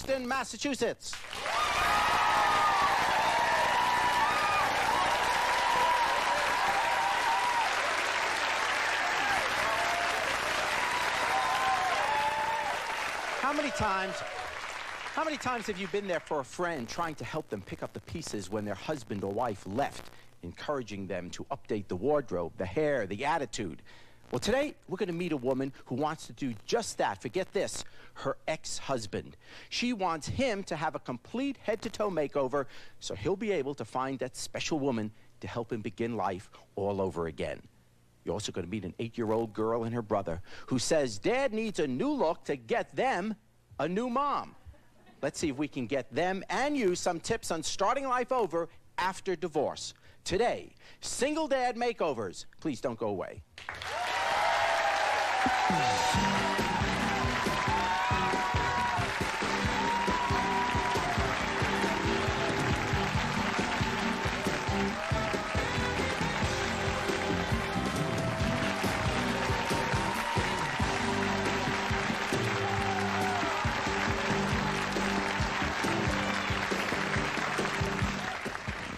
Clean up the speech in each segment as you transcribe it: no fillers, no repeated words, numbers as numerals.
Boston, Massachusetts. How many times have you been there for a friend trying to help them pick up the pieces when their husband or wife left, encouraging them to update the wardrobe, the hair, the attitude? Well, today, we're going to meet a woman who wants to do just that. Forget this, her ex-husband. She wants him to have a complete head-to-toe makeover so he'll be able to find that special woman to help him begin life all over again. You're also going to meet an 8-year-old girl and her brother who says Dad needs a new look to get them a new mom. Let's see if we can get them and you some tips on starting life over after divorce. Today, Single Dad Makeovers. Please don't go away.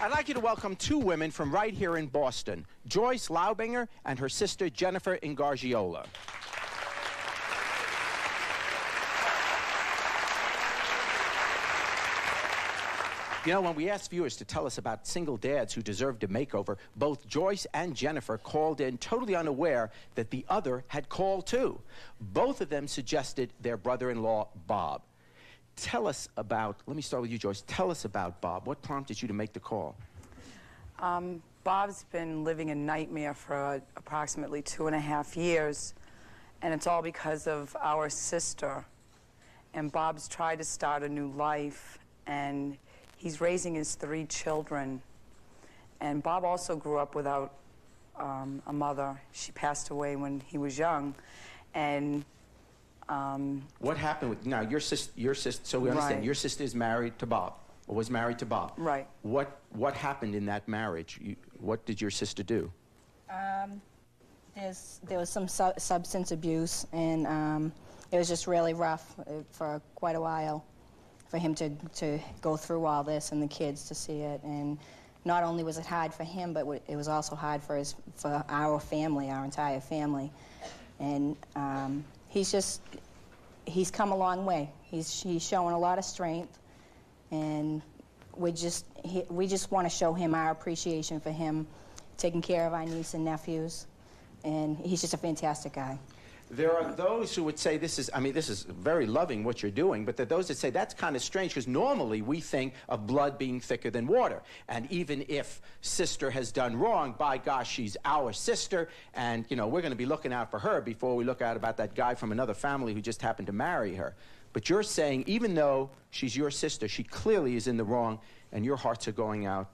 I'd like you to welcome two women from right here in Boston, Joyce Laubinger and her sister Jennifer Ingargiola. You know, when we asked viewers to tell us about single dads who deserved a makeover, both Joyce and Jennifer called in totally unaware that the other had called too. Both of them suggested their brother-in-law, Bob. Tell us about, let me start with you, Joyce. Tell us about Bob. What prompted you to make the call? Bob's been living a nightmare for approximately 2.5 years, and it's all because of our sister. And Bob's tried to start a new life, and he's raising his 3 children. And Bob also grew up without a mother. She passed away when he was young. And what happened with, now your sister, so we understand, right. Your sister is married to Bob, or was married to Bob. Right. What happened in that marriage? What did your sister do? There was some substance abuse, and it was just really rough for quite a while for him to go through all this and the kids to see it. And not only was it hard for him, but it was also hard for our family, our entire family. And he's come a long way. He's shown a lot of strength, and we just want to show him our appreciation for him taking care of our niece and nephews, and he's just a fantastic guy. There are those who would say this is very loving what you're doing, but there are those that say that's kind of strange because normally we think of blood being thicker than water. And even if sister has done wrong, by gosh, she's our sister, and you know, we're going to be looking out for her before we look out about that guy from another family who just happened to marry her. But you're saying even though she's your sister, she clearly is in the wrong, and your hearts are going out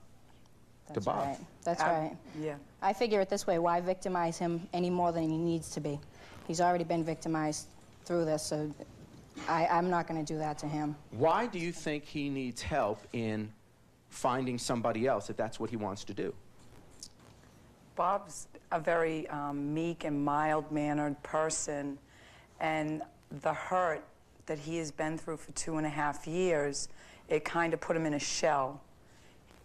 to Bob. Right. That's right. Yeah. I figure it this way, why victimize him any more than he needs to be? He's already been victimized through this, so I'm not going to do that to him. Why do you think he needs help in finding somebody else if that's what he wants to do? Bob's a very meek and mild-mannered person, and the hurt that he has been through for 2.5 years, it kind of put him in a shell.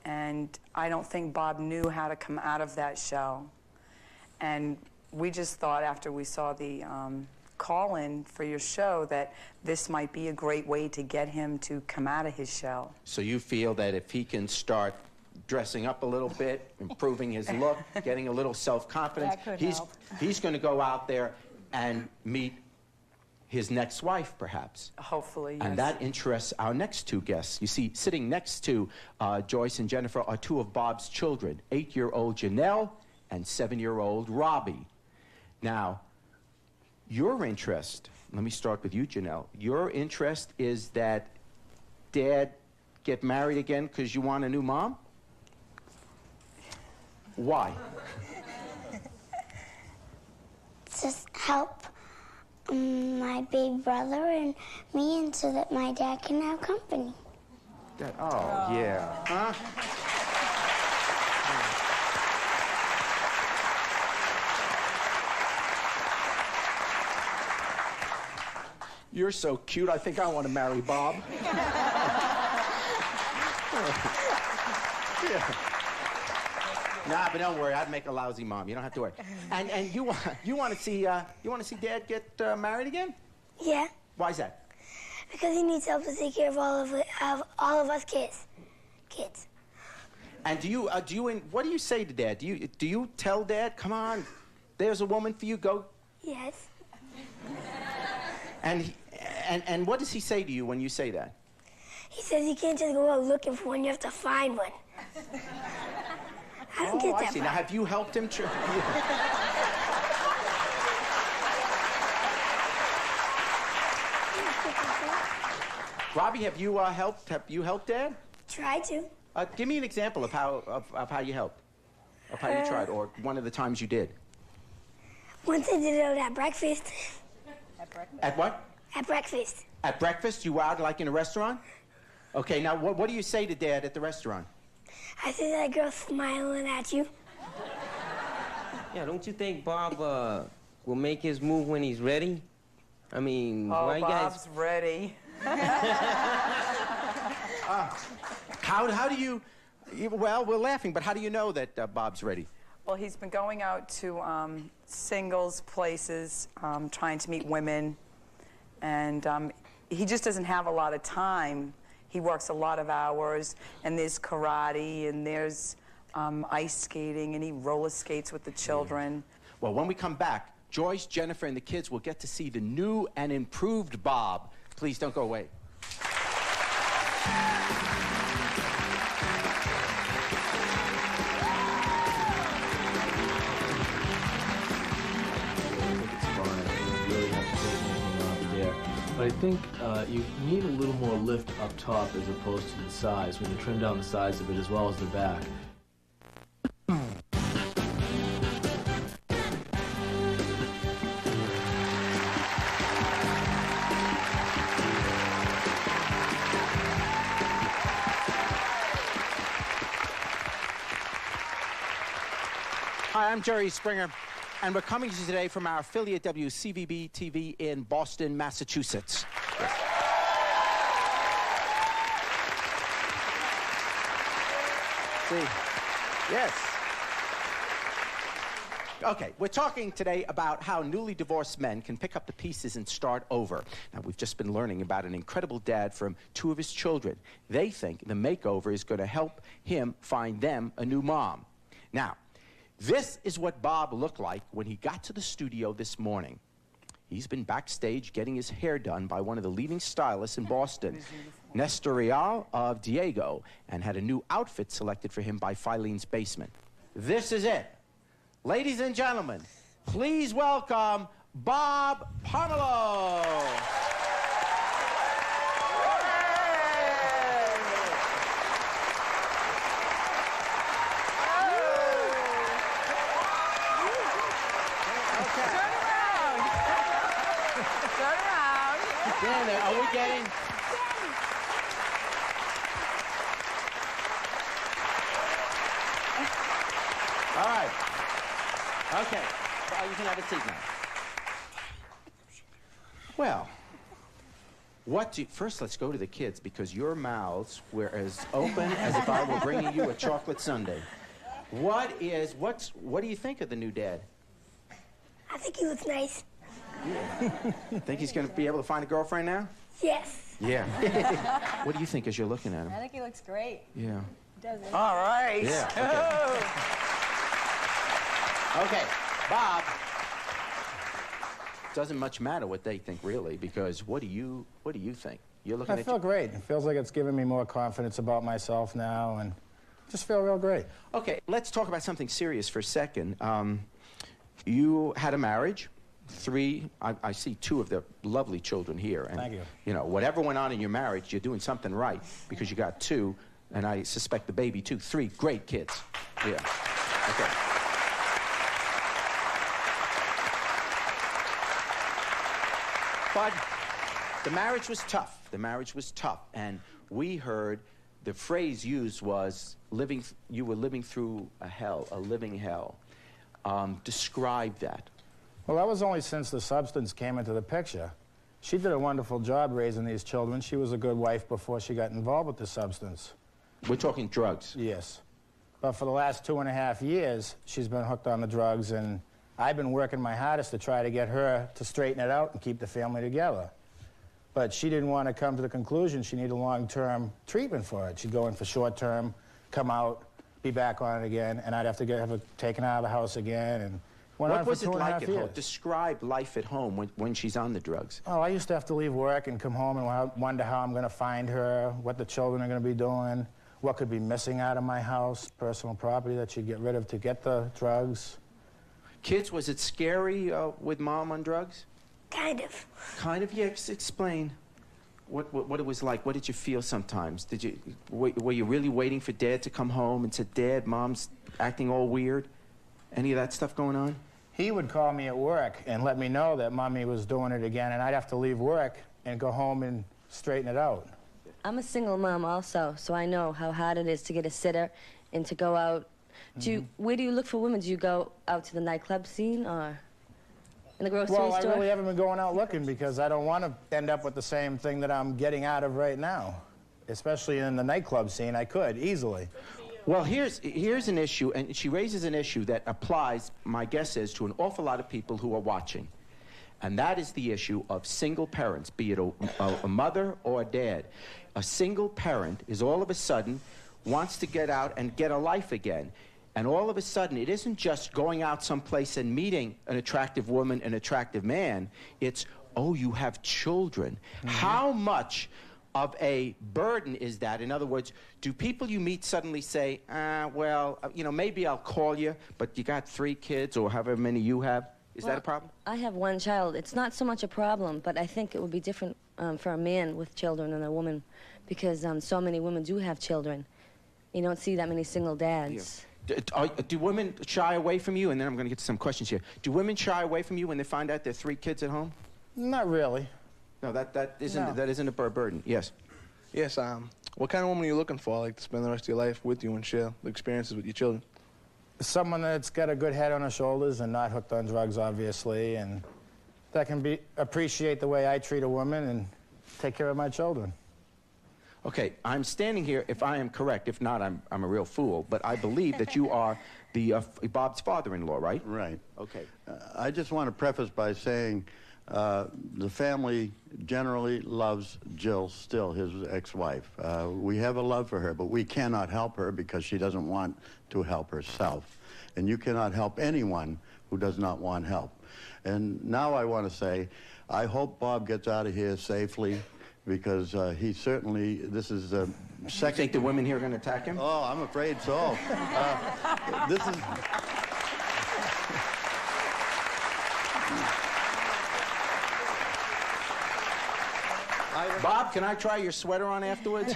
And I don't think Bob knew how to come out of that shell. And we just thought after we saw the call-in for your show that this might be a great way to get him to come out of his shell. So you feel that if he can start dressing up a little bit, improving his look, getting a little self-confidence, he's going to go out there and meet his next wife, perhaps. Hopefully, yes. And that interests our next two guests. You see, sitting next to Joyce and Jennifer are 2 of Bob's children, 8-year-old Janelle and 7-year-old Robbie. Now, your interest, let me start with you, Janelle. Your interest is that Dad get married again because you want a new mom? Why? Just help my big brother and me, and so that my dad can have company. Oh, yeah. Huh? You're so cute, I think I want to marry Bob. Yeah. Nah, but don't worry, I'd make a lousy mom. You don't have to worry. And you want to see Dad get married again? Yeah, Why is that? because he needs help to take care of all of us kids. And what do you say to Dad? Do you tell Dad, come on, there's a woman for you, go? Yes. And what does he say to you when you say that? He says you can't just go out looking for one, you have to find one. I don't get I that see. Now, part. have you helped him? Robbie, have you helped Dad? Try to. Give me an example of how you helped, of how you tried, or one of the times you did. Once I did it out at breakfast. At what? At breakfast. At breakfast? You were out like in a restaurant? Okay, now what do you say to Dad at the restaurant? I see that girl smiling at you. Yeah, don't you think Bob will make his move when he's ready? I mean, Oh, why you guys... Bob's ready. How do you... Well, we're laughing, but how do you know that Bob's ready? Well, he's been going out to singles places, trying to meet women, and he just doesn't have a lot of time. He works a lot of hours, and there's karate, and there's ice skating, and he roller skates with the children. Well, when we come back, Joyce, Jennifer, and the kids will get to see the new and improved Bob. Please don't go away. But I think you need a little more lift up top as opposed to the sides when you trim down the sides of it as well as the back. Hi, I'm Jerry Springer, and we're coming to you today from our affiliate WCVB-TV in Boston, Massachusetts. See? Yes. Okay, we're talking today about how newly divorced men can pick up the pieces and start over. Now, we've just been learning about an incredible dad from two of his children. They think the makeover is going to help him find them a new mom. Now, this is what Bob looked like when he got to the studio this morning. He's been backstage getting his hair done by one of the leading stylists in Boston, Nestor Real of Diego, and had a new outfit selected for him by Filene's Basement. This is it. Ladies and gentlemen, please welcome Bob Parmelo. Are we getting... All right. Okay. Well, you can have a seat now. Well, first let's go to the kids, because your mouths were as open as if I were bringing you a chocolate sundae. What do you think of the new dad? I think he looks nice. Think he's going to be able to find a girlfriend now? Yes. Yeah. What do you think as you're looking at him? I think he looks great. Yeah. Does it? All right. Yeah. Okay. Bob. Doesn't much matter what they think, really, because what do you think? You're looking I at feel great. It feels like it's giving me more confidence about myself now, and just feel real great. Okay, let's talk about something serious for a second. You had a marriage. I see two of the lovely children here. And, Thank you. You know, whatever went on in your marriage, you're doing something right, because you got two, and I suspect the baby too. 3 great kids. Yeah. Okay. But the marriage was tough. The marriage was tough, and we heard the phrase used was you were living through a hell, a living hell. Describe that. Well, that was only since the substance came into the picture. She did a wonderful job raising these children. She was a good wife before she got involved with the substance. We're talking drugs. Yes. But for the last 2.5 years, she's been hooked on the drugs, and I've been working my hardest to try to get her to straighten it out and keep the family together. But she didn't want to come to the conclusion she needed long-term treatment for it. She'd go in for short-term, come out, be back on it again, and I'd have to have her taken out of the house again. And went on What for was it 2.5 like at home? years. Describe life at home when she's on the drugs. Oh, I used to have to leave work and come home and wonder how I'm going to find her, what the children are going to be doing, what could be missing out of my house, personal property that she'd get rid of to get the drugs. Kids, was it scary with Mom on drugs? Kind of. Kind of, yeah. Explain what it was like. What did you feel sometimes? Were you really waiting for Dad to come home and said, Dad, Mom's acting all weird? Any of that stuff going on? He would call me at work and let me know that Mommy was doing it again, and I'd have to leave work and go home and straighten it out. I'm a single mom also, so I know how hard it is to get a sitter and to go out. Where do you look for women? Do you go out to the nightclub scene or in the grocery store? Well, I really haven't been going out looking because I don't want to end up with the same thing that I'm getting out of right now. Especially in the nightclub scene, I could easily. Well, here's an issue, and she raises an issue that applies, my guess is, to an awful lot of people who are watching. And that is the issue of single parents, be it a mother or a dad. A single parent is all of a sudden wants to get out and get a life again. And all of a sudden, it isn't just going out someplace and meeting an attractive woman, an attractive man. It's, oh, you have children. How much of a burden is that? In other words, do people you meet suddenly say, well, you know, maybe I'll call you, but you got 3 kids or however many you have? Is that a problem? I have 1 child. It's not so much a problem, but I think it would be different for a man with children than a woman because so many women do have children. You don't see that many single dads. Yeah. Do women shy away from you? And then I'm going to get to some questions here. Do women shy away from you when they find out there are 3 kids at home? Not really. No, that isn't a burden. Yes. Yes. What kind of woman are you looking for, like to spend the rest of your life with you and share the experiences with your children? Someone that's got a good head on her shoulders and not hooked on drugs, obviously, and that can appreciate the way I treat a woman and take care of my children. Okay, I'm standing here, if I am correct. If not, I'm a real fool. But I believe that you are Bob's father-in-law, right? Right. Okay. I just want to preface by saying the family generally loves Jill still, his ex-wife. We have a love for her, but we cannot help her because she doesn't want to help herself. And you cannot help anyone who does not want help. And now I want to say, I hope Bob gets out of here safely because he certainly, this is the second... You think the women here are going to attack him? Oh, I'm afraid so. This is... Bob, can I try your sweater on afterwards?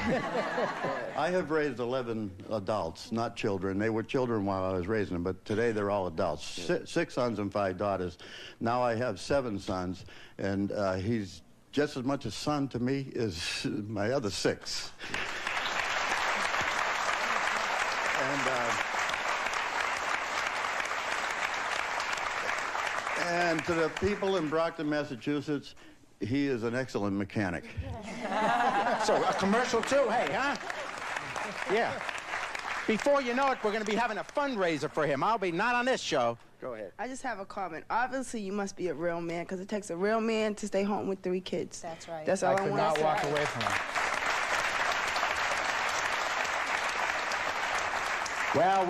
I have raised 11 adults, not children. They were children while I was raising them, but today they're all adults. 6 sons and 5 daughters. Now I have 7 sons, and he's just as much a son to me as my other 6. And to the people in Brockton, Massachusetts, he is an excellent mechanic. So, a commercial too, hey, huh? Yeah. Before you know it, we're going to be having a fundraiser for him. I'll be not on this show. Go ahead. I just have a comment. Obviously, you must be a real man because it takes a real man to stay home with 3 kids. That's right. That's all I want to say. I could not walk away from him. Well,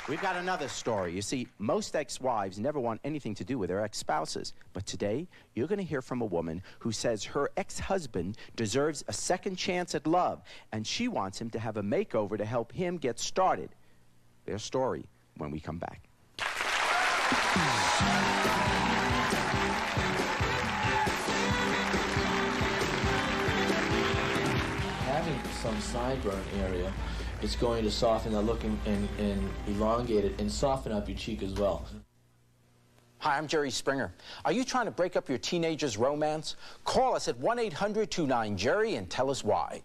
we've got another story. You see, most ex-wives never want anything to do with their ex-spouses. But today, you're going to hear from a woman who says her ex-husband deserves a second chance at love, and she wants him to have a makeover to help him get started. Their story when we come back. Having some sideburn area, it's going to soften that look and elongate it and soften up your cheek as well. Hi, I'm Jerry Springer. Are you trying to break up your teenager's romance? Call us at 1-800-29-JERRY and tell us why.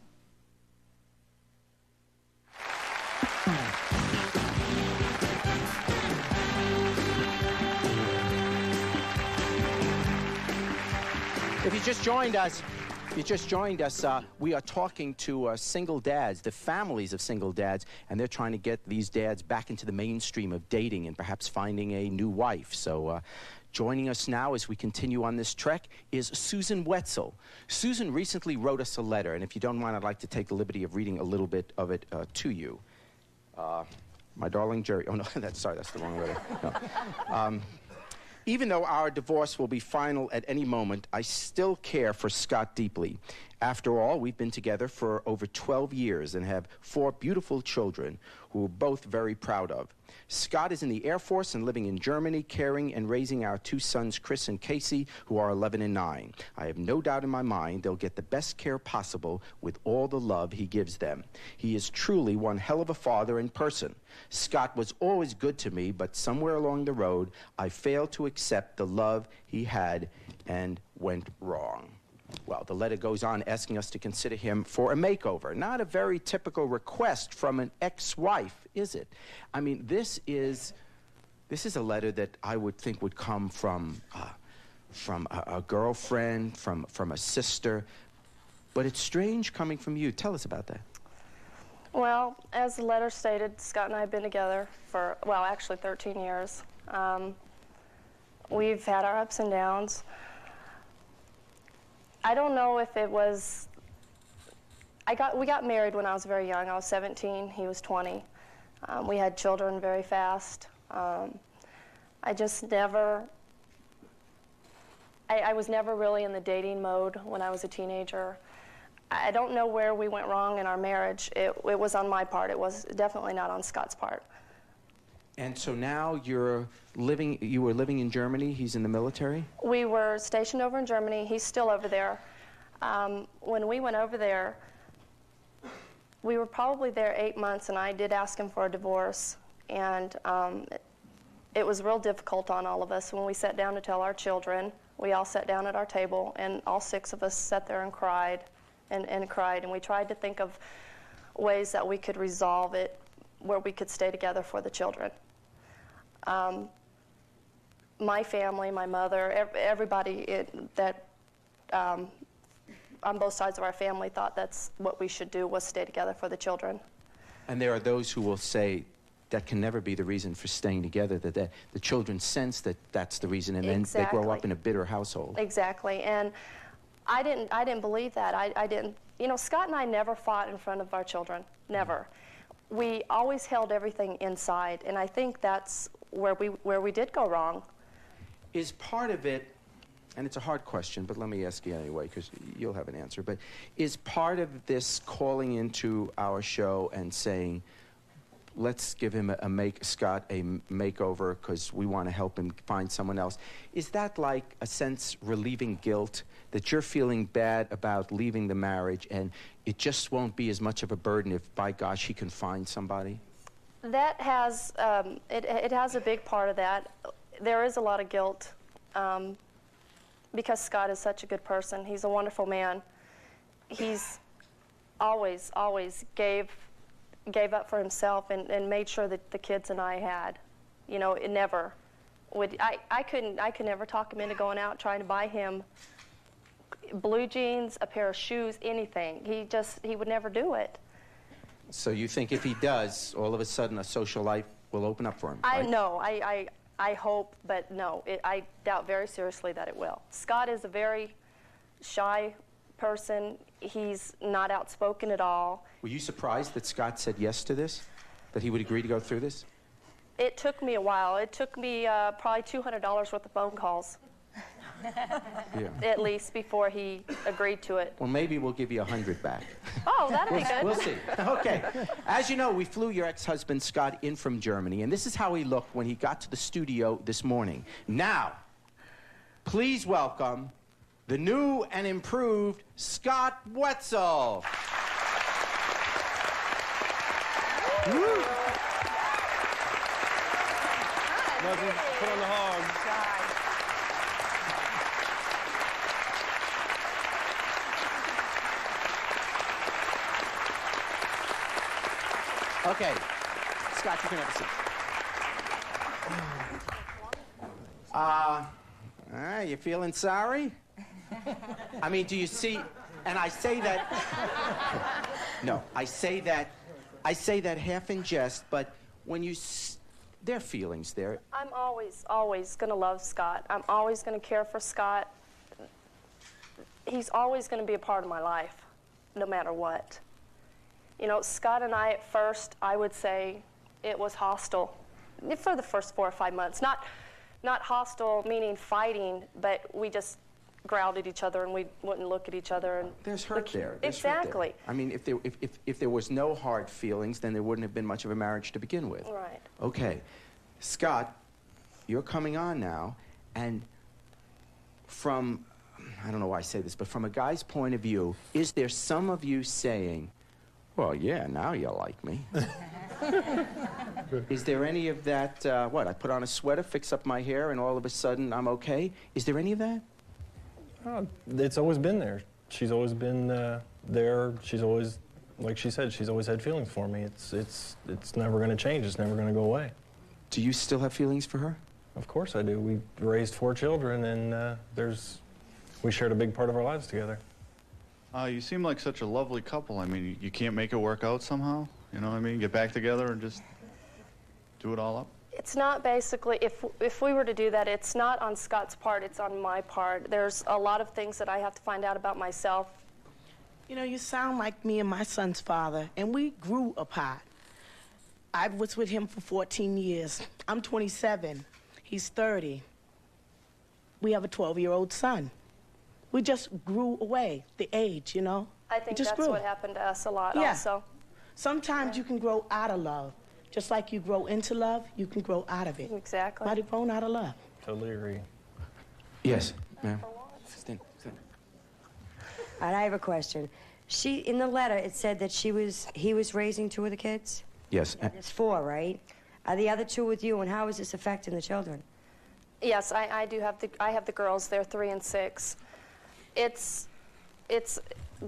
If you just joined us, we are talking to single dads, the families of single dads, and they're trying to get these dads back into the mainstream of dating and perhaps finding a new wife. So joining us now as we continue on this trek is Susan Wetzel. Susan recently wrote us a letter, and if you don't mind, I'd like to take the liberty of reading a little bit of it to you. My darling Jerry, oh no, that's the wrong letter. No. Even though our divorce will be final at any moment, I still care for Scott deeply. After all, we've been together for over 12 years and have 4 beautiful children who we're both very proud of. Scott is in the Air Force and living in Germany, caring and raising our 2 sons, Chris and Casey, who are 11 and 9. I have no doubt in my mind they'll get the best care possible with all the love he gives them. He is truly one hell of a father in person. Scott was always good to me, but somewhere along the road, I failed to accept the love he had and went wrong. Well, the letter goes on asking us to consider him for a makeover. Not a very typical request from an ex-wife, is it? I mean, this is a letter that I would think would come from a girlfriend, from a sister. But it's strange coming from you. Tell us about that. Well, as the letter stated, Scott and I have been together for, well, actually 13 years. We've had our ups and downs. I don't know if it was, we got married when I was very young. I was 17, he was 20. We had children very fast. I just never, I was never really in the dating mode when I was a teenager. I don't know where we went wrong in our marriage. It was on my part. It was definitely not on Scott's part. And so now you were living in Germany, he's in the military? We were stationed over in Germany. He's still over there. When we went over there, we were probably there 8 months, and I did ask him for a divorce. And it was real difficult on all of us. When we sat down to tell our children, we all sat down at our table, and all 6 of us sat there and cried and cried. And we tried to think of ways that we could resolve it where we could stay together for the children. My family, my mother, everybody on both sides of our family thought that's what we should do, was stay together for the children. And there are those who will say that can never be the reason for staying together, that the children sense that that's the reason, and then they grow up in a bitter household. Exactly, and I didn't believe that. I didn't, you know, Scott and I never fought in front of our children, never. We always held everything inside, and I think that's where we did go wrong. Is part of it, and it's a hard question, but let me ask you anyway, because you'll have an answer, but is part of this calling into our show and saying, let's give him Scott a makeover because we want to help him find someone else, is that like a sense relieving guilt that you're feeling bad about leaving the marriage and it just won't be as much of a burden if, by gosh, he can find somebody? That has, it has a big part of that. There is a lot of guilt because Scott is such a good person. He's a wonderful man. He's always gave up for himself and made sure that the kids and I had. You know, it never would, I could never talk him into going out trying to buy him blue jeans, a pair of shoes, anything. He would never do it. So you think if he does, all of a sudden a social life will open up for him, right? I hope, but no, I doubt very seriously that it will. Scott is a very shy person. He's not outspoken at all. Were you surprised that Scott said yes to this? That he would agree to go through this? It took me a while. It took me probably $200 worth of phone calls. Yeah. At least before he agreed to it. Well, maybe we'll give you 100 back. Oh, that'd be good. We'll see. Okay. As you know, we flew your ex-husband, Scott, in from Germany, and this is how he looked when he got to the studio this morning. Now, please welcome the new and improved Scott Wetzel. Woo. Nothing. Put on the hog. Okay, Scott, you can have a seat. You feeling sorry? I mean, do you see? And I say that. No, I say that half in jest, but when you, there are feelings there. I'm always going to love Scott. I'm always going to care for Scott. He's always going to be a part of my life, no matter what. You know, Scott and I, at first, I would say it was hostile for the first 4 or 5 months. Not hostile meaning fighting, but we just growled at each other and we wouldn't look at each other. And there's hurt there. Exactly. Hurt there. I mean, if there was no hard feelings, then there wouldn't have been much of a marriage to begin with. Right. Okay. Scott, you're coming on now, and from, I don't know why I say this, but from a guy's point of view, is there some of you saying, well, yeah, now you like me? Is there any of that, what, I put on a sweater, fix up my hair, and all of a sudden I'm okay? Is there any of that? It's always been there. She's always been there. She's always, like she said, she's always had feelings for me. It's never going to change. It's never going to go away. Do you still have feelings for her? Of course I do. We raised 4 children, and we shared a big part of our lives together. You seem like such a lovely couple. I mean, you can't make it work out somehow? You know what I mean? Get back together and just do it all up? It's not basically, if we were to do that, it's not on Scott's part, it's on my part. There's a lot of things that I have to find out about myself. You know, you sound like me and my son's father, and we grew apart. I was with him for 14 years. I'm 27. He's 30. We have a 12-year-old son. We just grew away, the age, you know? I think that's what happened to us a lot also. Sometimes you can grow out of love. Just like you grow into love, you can grow out of it. Exactly. Might have grown out of love. Totally agree. Yes, ma'am. All right, I have a question. In the letter, it said that he was raising 2 of the kids? Yes. There's 4, right? Are the other 2 with you, and how is this affecting the children? Yes, I have the girls. They're 3 and 6. It's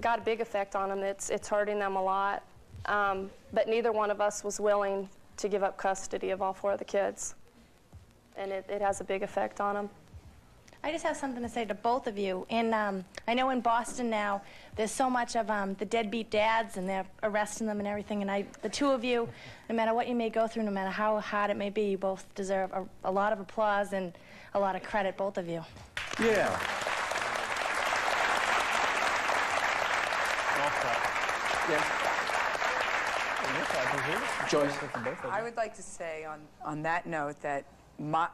got a big effect on them. It's hurting them a lot. But neither one of us was willing to give up custody of all 4 of the kids. And it has a big effect on them. I just have something to say to both of you. And I know in Boston now, there's so much of the deadbeat dads, and they're arresting them and everything. And the 2 of you, no matter what you may go through, no matter how hard it may be, you both deserve a lot of applause and a lot of credit, both of you. Yeah. Joyce? I would like to say on that note that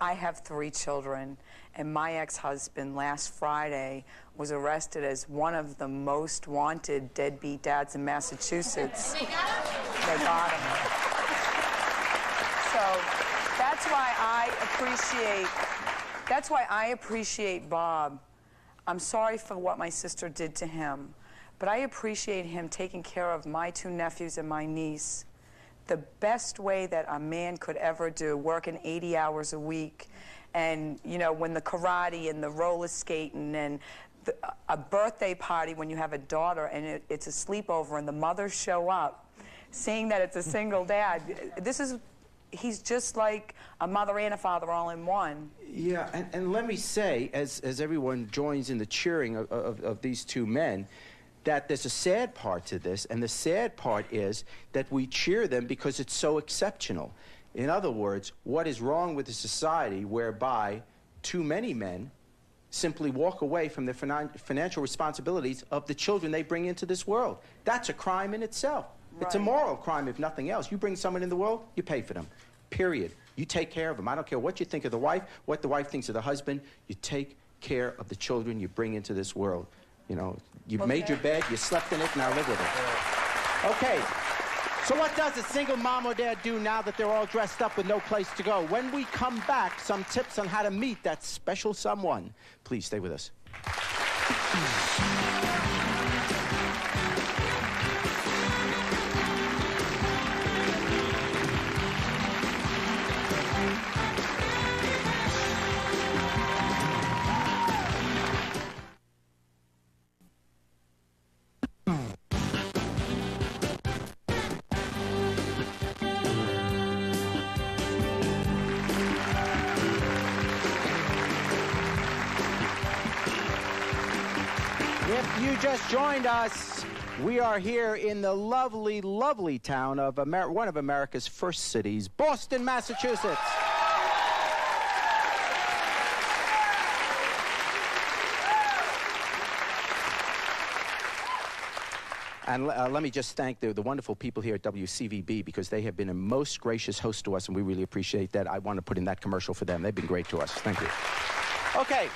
I have 3 children, and my ex-husband last Friday was arrested as one of the most wanted deadbeat dads in Massachusetts. They got him. So that's why I appreciate Bob. I'm sorry for what my sister did to him, but I appreciate him taking care of my 2 nephews and my niece the best way that a man could ever do, working 80 hours a week. And, you know, when the karate and the roller skating and a birthday party when you have a daughter and it's a sleepover and the mothers show up, seeing that it's a single dad, he's just like a mother and a father all in one. Yeah, and let me say, as everyone joins in the cheering of these 2 men, that there's a sad part to this, and the sad part is that we cheer them because it's so exceptional. In other words, what is wrong with a society whereby too many men simply walk away from their financial responsibilities of the children they bring into this world? That's a crime in itself. Right. It's a moral crime, if nothing else. You bring someone in the world, you pay for them. Period. You take care of them. I don't care what you think of the wife, what the wife thinks of the husband. You take care of the children you bring into this world. You know, you've made your bed, you slept in it, now live with it. Okay, so what does a single mom or dad do now that they're all dressed up with no place to go? When we come back, some tips on how to meet that special someone. Please stay with us. you just joined us, we are here in the lovely, lovely town of one of America's first cities, Boston, Massachusetts. And let me just thank the wonderful people here at WCVB, because they have been a most gracious host to us, and we really appreciate that. I want to put in that commercial for them. They've been great to us. Thank you. Okay.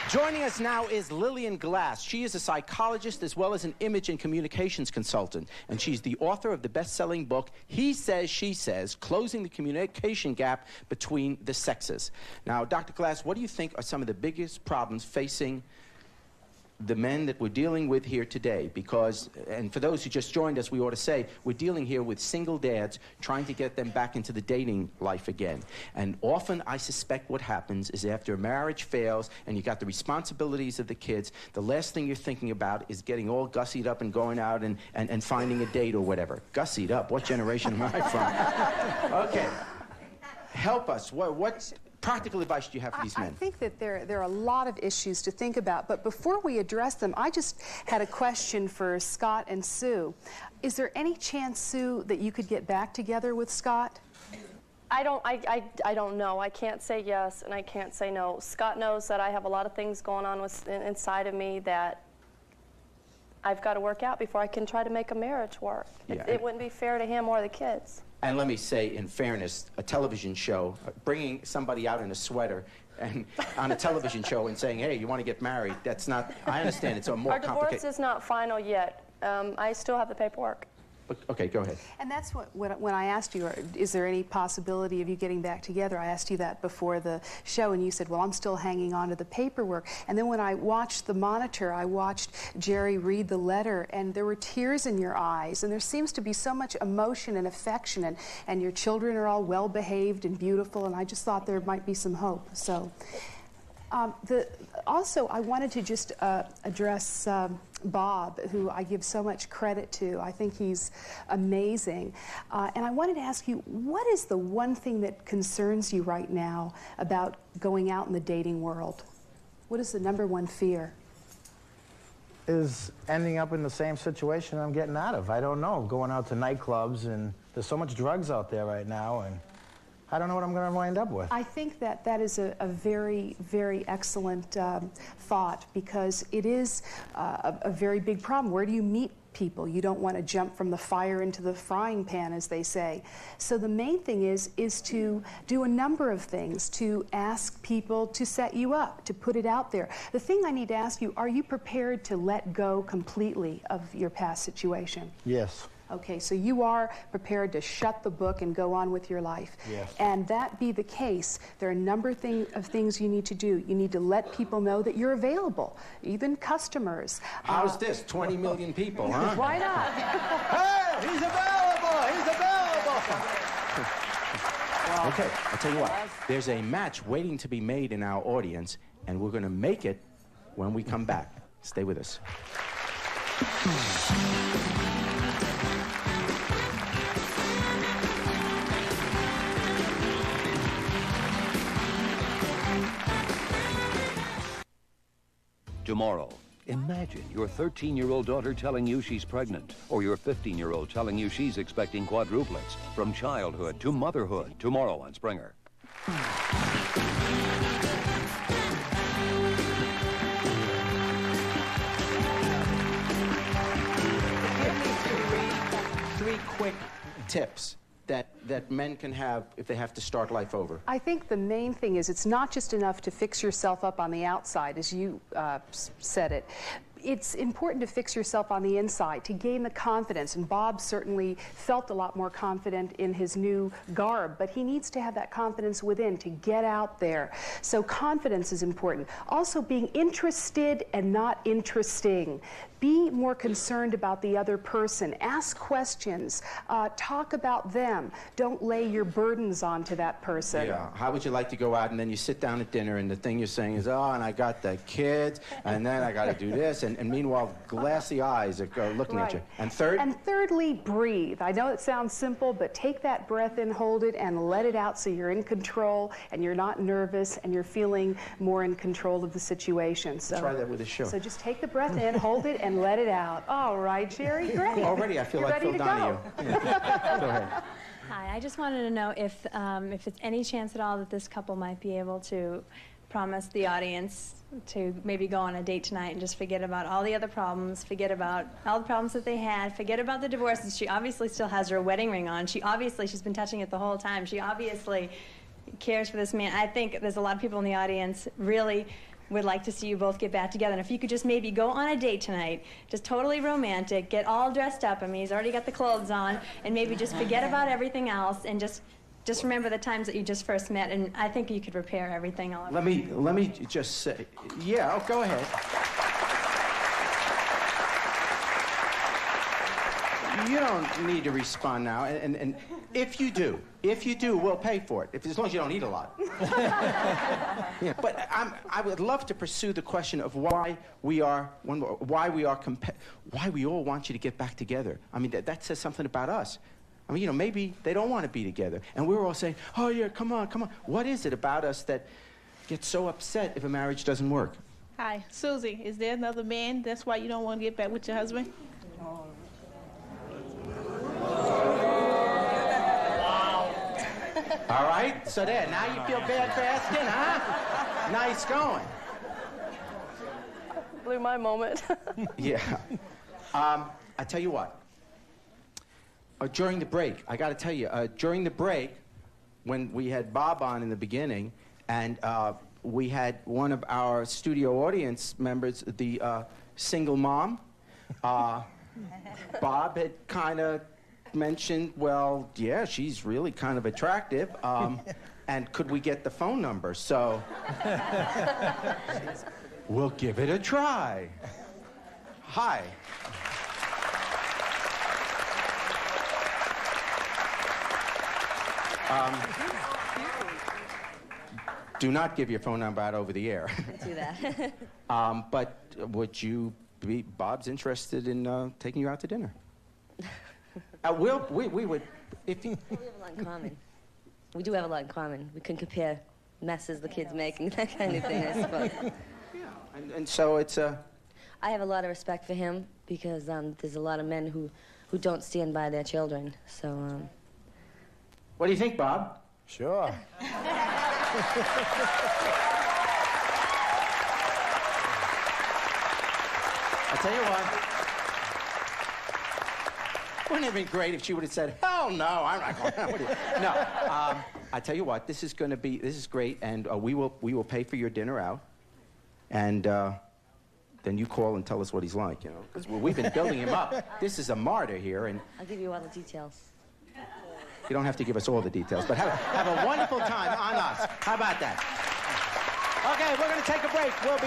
Joining us now is Lillian Glass. She is a psychologist as well as an image and communications consultant, and she's the author of the best-selling book, He Says, She Says, Closing the Communication Gap Between the Sexes. Now, Dr. Glass, what do you think are some of the biggest problems facing the men that we're dealing with here today? Because, and for those who just joined us, we ought to say, we're dealing here with single dads trying to get them back into the dating life again. And often, I suspect what happens is after a marriage fails and you got the responsibilities of the kids, the last thing you're thinking about is getting all gussied up and going out and finding a date or whatever. Gussied up? What generation am I from? Okay. Help us. What practical advice do you have for these men? I think that there are a lot of issues to think about, but before we address them, I just had a question for Scott and Sue. Is there any chance, Sue, that you could get back together with Scott? I don't know. I can't say yes and I can't say no. Scott knows that I have a lot of things going on inside of me that I've got to work out before I can try to make a marriage work. Yeah. It wouldn't be fair to him or the kids. And let me say, in fairness, a television show, bringing somebody out in a sweater and on a television show and saying, hey, you want to get married, that's not, I understand it's a more complicated. Our divorce is not final yet. I still have the paperwork. Okay, go ahead. And that's when I asked you, is there any possibility of you getting back together? I asked you that before the show, and you said, well, I'm still hanging on to the paperwork. And then when I watched the monitor, I watched Jerry read the letter, and there were tears in your eyes, and there seems to be so much emotion and affection, and your children are all well-behaved and beautiful, and I just thought there might be some hope. So, also, I wanted to just address Bob, who I give so much credit to. I think he's amazing. And I wanted to ask you, what is the one thing that concerns you right now about going out in the dating world? What is the #1 fear? Is ending up in the same situation I'm getting out of. I don't know, going out to nightclubs, and there's so much drugs out there right now, and I don't know what I'm going to wind up with. I think that that is a very, very excellent thought, because it is a very big problem. Where do you meet people? You don't want to jump from the fire into the frying pan, as they say. So the main thing is to do a number of things, to ask people to set you up, to put it out there. The thing I need to ask you, are you prepared to let go completely of your past situation? Yes. Okay, so you are prepared to shut the book and go on with your life. Yes. And that be the case, there are a number of things you need to do. You need to let people know that you're available, even customers. How's this? 20 million people, huh? Why not? Hey, he's available! He's available! Okay, I'll tell you what. There's a match waiting to be made in our audience, and we're going to make it when we come back. Stay with us. Tomorrow, imagine your 13-year-old daughter telling you she's pregnant, or your 15-year-old telling you she's expecting quadruplets. From childhood to motherhood, tomorrow on Springer. Give me three quick tips that men can have if they have to start life over. I think the main thing is it's not just enough to fix yourself up on the outside, as you said it. It's important to fix yourself on the inside, to gain the confidence, and Bob certainly felt a lot more confident in his new garb, but he needs to have that confidence within to get out there. So confidence is important. Also, being interested and not interesting. Be more concerned about the other person. Ask questions. Talk about them. Don't lay your burdens onto that person. Yeah. How would you like to go out and then you sit down at dinner and the thing you're saying is, oh, and I got the kids, and then I got to do this, and meanwhile, glassy eyes are looking at you. And third? And thirdly, breathe. I know it sounds simple, but take that breath in, hold it, and let it out so you're in control and you're not nervous and you're feeling more in control of the situation. So try that with a show. So just take the breath in, hold it, and let it out. All right, Jerry, great. Already I feel like Phil Donahue. Yeah. Go ahead. Hi, I just wanted to know if it's any chance at all that this couple might be able to promise the audience to maybe go on a date tonight and just forget about all the other problems, forget about all the problems that they had, forget about the divorces. She obviously still has her wedding ring on. She's been touching it the whole time. She obviously cares for this man. I think there's a lot of people in the audience really would like to see you both get back together. And if you could just maybe go on a date tonight, just totally romantic, get all dressed up. I mean, he's already got the clothes on, and maybe just forget about everything else and just remember the times that you just first met, and I think you could repair everything all over. Let me just say, yeah, oh, go ahead. You don't need to respond now, and if you do, we'll pay for it. As long as you don't eat a lot. Yeah, but I would love to pursue the question of why we all want you to get back together. I mean, that says something about us. I mean, maybe they don't want to be together, and we're all saying, "Oh yeah, come on, come on." What is it about us that gets so upset if a marriage doesn't work? Hi, Susie. Is there another man? That's why you don't want to get back with your husband? All right, so there, now you feel bad for asking, huh? Nice going. Blew my moment. Yeah. I tell you what. During the break, I got to tell you, during the break, when we had Bob on in the beginning, and we had one of our studio audience members, the single mom, Bob had kind of mentioned, well, yeah, she's really kind of attractive, and could we get the phone number? So we'll give it a try. Hi. Do not give your phone number out over the air. Do that. But would you be, Bob's interested in taking you out to dinner? We would, if you... We have a lot in common. We do have a lot in common. We can compare messes the kids making, that kind of thing, I suppose. Yeah, and so it's a... I have a lot of respect for him because there's a lot of men who don't stand by their children, so... What do you think, Bob? Sure. I'll tell you what. Wouldn't it have been great if she would have said, hell no, I'm not going. No. I tell you what, this is great, and we will pay for your dinner out, and then you call and tell us what he's like, because we've been building him up. This is a martyr here, and I'll give you all the details. You don't have to give us all the details, but have a wonderful time on us. How about that? Okay, we're going to take a break. We'll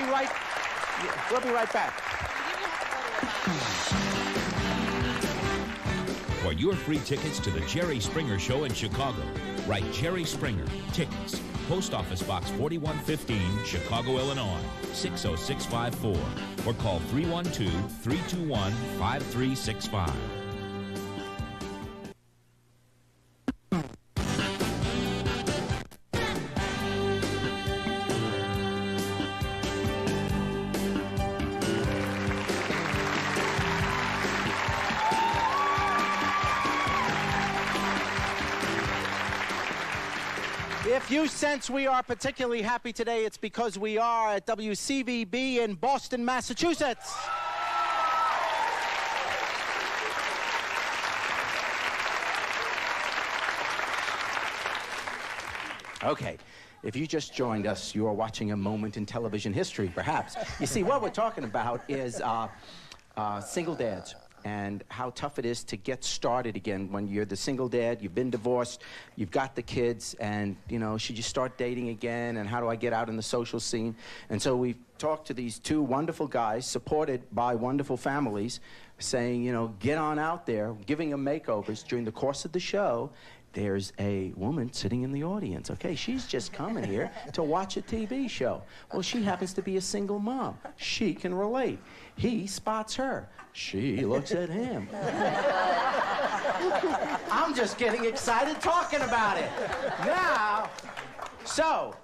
be right back. For your free tickets to the Jerry Springer Show in Chicago, write Jerry Springer, Tickets, Post Office Box 4115, Chicago, Illinois, 60654, or call 312-321-5365. If you sense we are particularly happy today, it's because we are at WCVB in Boston, Massachusetts. Okay, if you just joined us, you are watching a moment in television history, perhaps. You see, what we're talking about is single dads and how tough it is to get started again when you're the single dad, you've been divorced, you've got the kids, and, should you start dating again, and how do I get out in the social scene? And so we've talked to these two wonderful guys, supported by wonderful families, saying, you know, get on out there, giving them makeovers. During the course of the show, there's a woman sitting in the audience. Okay, she's just coming here to watch a TV show. Well, she happens to be a single mom. She can relate. He spots her. She looks at him. I'm just getting excited talking about it. Now, so,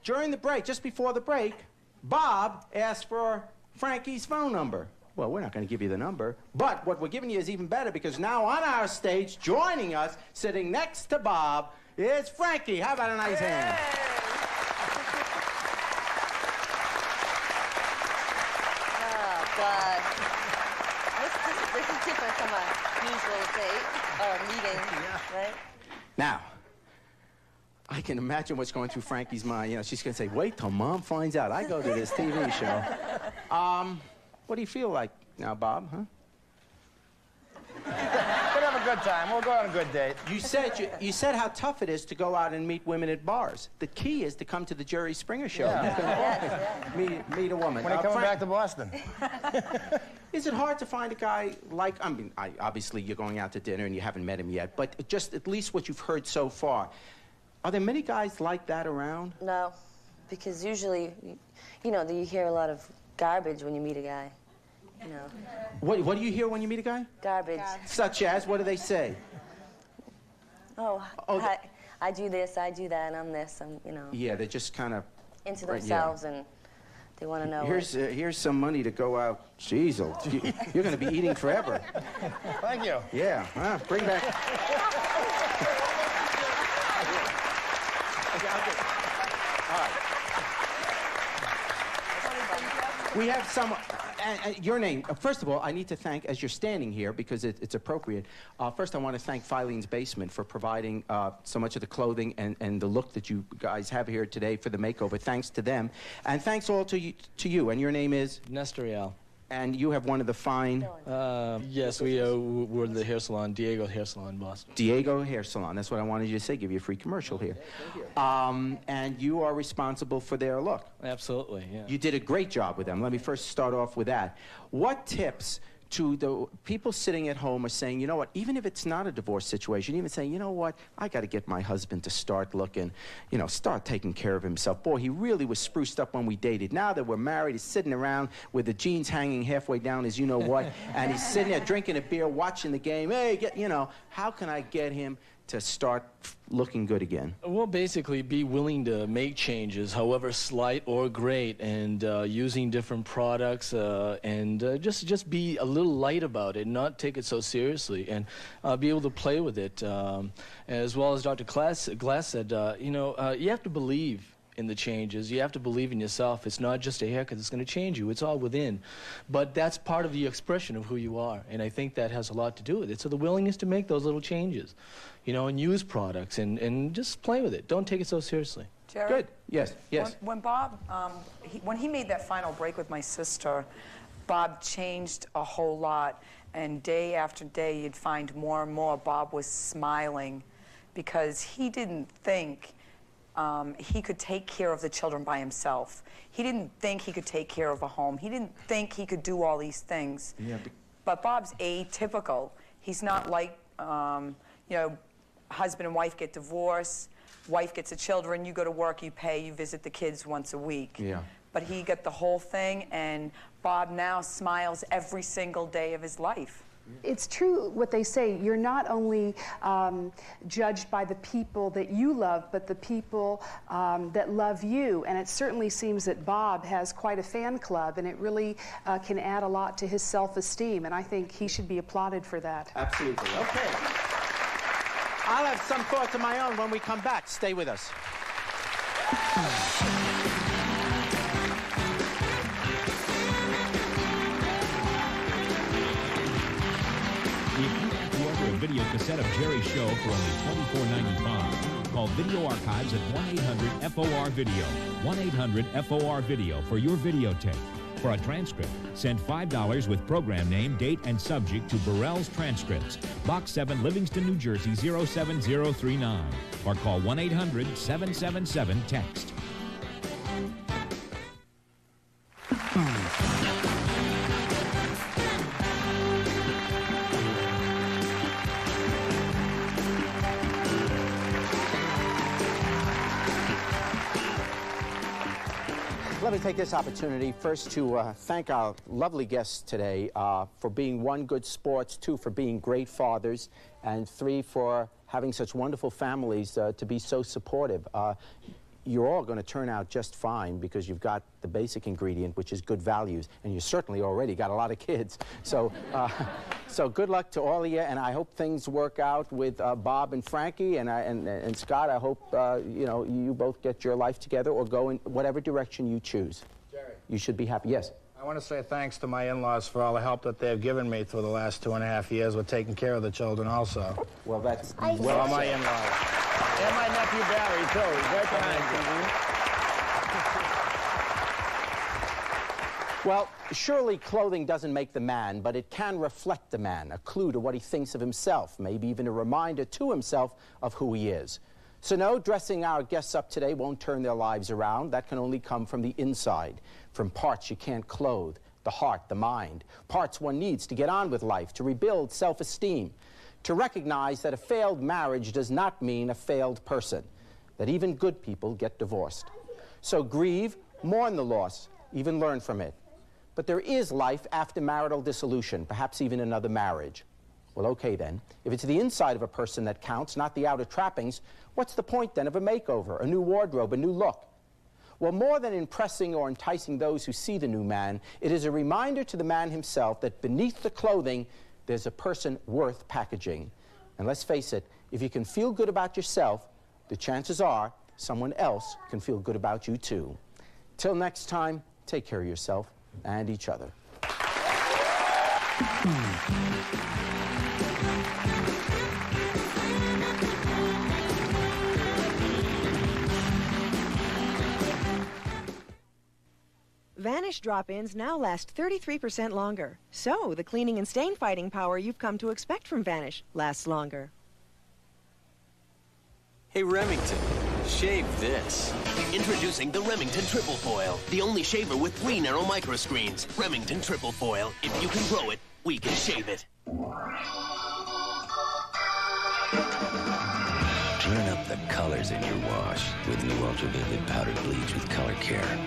during the break, just before the break, Bob asked for Frankie's phone number. Well, we're not going to give you the number, but what we're giving you is even better, because now on our stage, joining us, sitting next to Bob, is Frankie. How about a nice hand? Oh, God. This is different from a usual date or meeting, right? Now, I can imagine what's going through Frankie's mind. You know, she's going to say, wait till Mom finds out I go to this TV show. What do you feel like now, Bob, huh? We'll have a good time. We'll go on a good date. You said how tough it is to go out and meet women at bars. The key is to come to the Jerry Springer Show. Yeah. Meet a woman. When are you coming back to Boston? Is it hard to find a guy like, I mean, obviously you're going out to dinner and you haven't met him yet, but just at least what you've heard so far, are there many guys like that around? No, because usually, you know, you hear a lot of garbage when you meet a guy. You know. What do you hear when you meet a guy? Garbage. Such as, what do they say? Oh, I do this, I do that, I'm this, I'm, you know. Yeah, they're just kind of into themselves, and they want to know. Here's some money to go out. Jeez, you're going to be eating forever. Thank you. Yeah, bring back. All right. We have some, your name. First of all, I need to thank, as you're standing here, because it's appropriate, first I want to thank Filene's Basement for providing so much of the clothing and the look that you guys have here today for the makeover. Thanks to them. And thanks all to you. And your name is? Nestor Real. And you have one of the fine... Yes, we're the hair salon, Diego Hair Salon in Boston. Diego Hair Salon. That's what I wanted you to say. Give you a free commercial here. And you are responsible for their look. Absolutely, yeah. You did a great job with them. Let me first start off with that. What tips to the people sitting at home are saying, you know what, even if it's not a divorce situation, even saying, you know what, I got to get my husband to start looking, you know, start taking care of himself. Boy, he really was spruced up when we dated. Now that we're married, he's sitting around with the jeans hanging halfway down his you-know-what, and he's sitting there drinking a beer, watching the game. Hey, you know, how can I get him to start looking good again? Well, basically, be willing to make changes, however slight or great, and using different products, and just be a little light about it, not take it so seriously, and be able to play with it. As well as Dr. Glass said, you know, you have to believe in the changes. You have to believe in yourself. It's not just a haircut that's going to change you. It's all within. But that's part of the expression of who you are, and I think that has a lot to do with it. So the willingness to make those little changes, you know, and use products and just play with it. Don't take it so seriously. Jerry? Good. Yes. When Bob, when he made that final break with my sister, Bob changed a whole lot, and day after day you'd find more and more Bob was smiling, because he didn't think he could take care of the children by himself. He didn't think he could take care of a home. He didn't think he could do all these things. Yeah, but Bob's atypical. He's not like, you know, husband and wife get divorced, wife gets the children, you go to work, you pay, you visit the kids once a week. Yeah. But he got the whole thing, and Bob now smiles every single day of his life. It's true what they say. You're not only judged by the people that you love, but the people that love you. And it certainly seems that Bob has quite a fan club, and it really can add a lot to his self-esteem. And I think he should be applauded for that. Absolutely. Okay. I'll have some thoughts of my own when we come back. Stay with us. Video cassette of Jerry's show for only $24.95. Call Video Archives at 1-800-FOR-VIDEO. 1-800-FOR-VIDEO for your videotape. For a transcript, send $5 with program name, date, and subject to Burrell's Transcripts, Box 7, Livingston, New Jersey, 07039. Or call 1-800-777-TEXT. Let me take this opportunity first to thank our lovely guests today for being, 1, good sports, 2, for being great fathers, and 3, for having such wonderful families to be so supportive. You're all going to turn out just fine because you've got the basic ingredient, which is good values, and you certainly already got a lot of kids. So, so good luck to all of you, and I hope things work out with Bob and Frankie, and Scott. I hope you know, you both get your life together or go in whatever direction you choose. Jerry. You should be happy. Yes. I want to say thanks to my in-laws for all the help that they've given me through the last 2.5 years with taking care of the children also. Well, that's... Well, all my in-laws. And my nephew Barry, too. He's right behind you. Well, surely clothing doesn't make the man, but it can reflect the man, a clue to what he thinks of himself, maybe even a reminder to himself of who he is. So no, dressing our guests up today won't turn their lives around. That can only come from the inside, from parts you can't clothe, the heart, the mind, parts one needs to get on with life, to rebuild self-esteem, to recognize that a failed marriage does not mean a failed person, that even good people get divorced. So grieve, mourn the loss, even learn from it. But there is life after marital dissolution, perhaps even another marriage. Well, okay then. If it's the inside of a person that counts, not the outer trappings, what's the point then of a makeover, a new wardrobe, a new look? Well, more than impressing or enticing those who see the new man, it is a reminder to the man himself that beneath the clothing, there's a person worth packaging. And let's face it, if you can feel good about yourself, the chances are someone else can feel good about you too. Till next time, take care of yourself and each other. Vanish drop-ins now last 33% longer. So, the cleaning and stain-fighting power you've come to expect from Vanish lasts longer. Hey, Remington, shave this. Introducing the Remington Triple Foil, the only shaver with 3 narrow microscreens. Remington Triple Foil. If you can grow it, we can shave it. Turn up the colors in your wash with new ultraviolet powdered bleach with Color Care.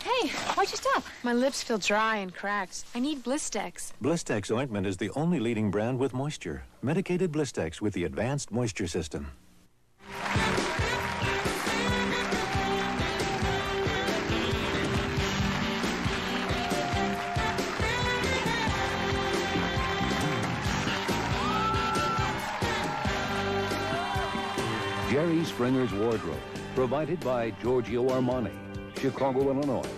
Hey, why'd you stop? My lips feel dry and cracked. I need Blistex. Blistex ointment is the only leading brand with moisture. Medicated Blistex with the advanced moisture system. Jerry Springer's Wardrobe, provided by Giorgio Armani, Chicago, Illinois.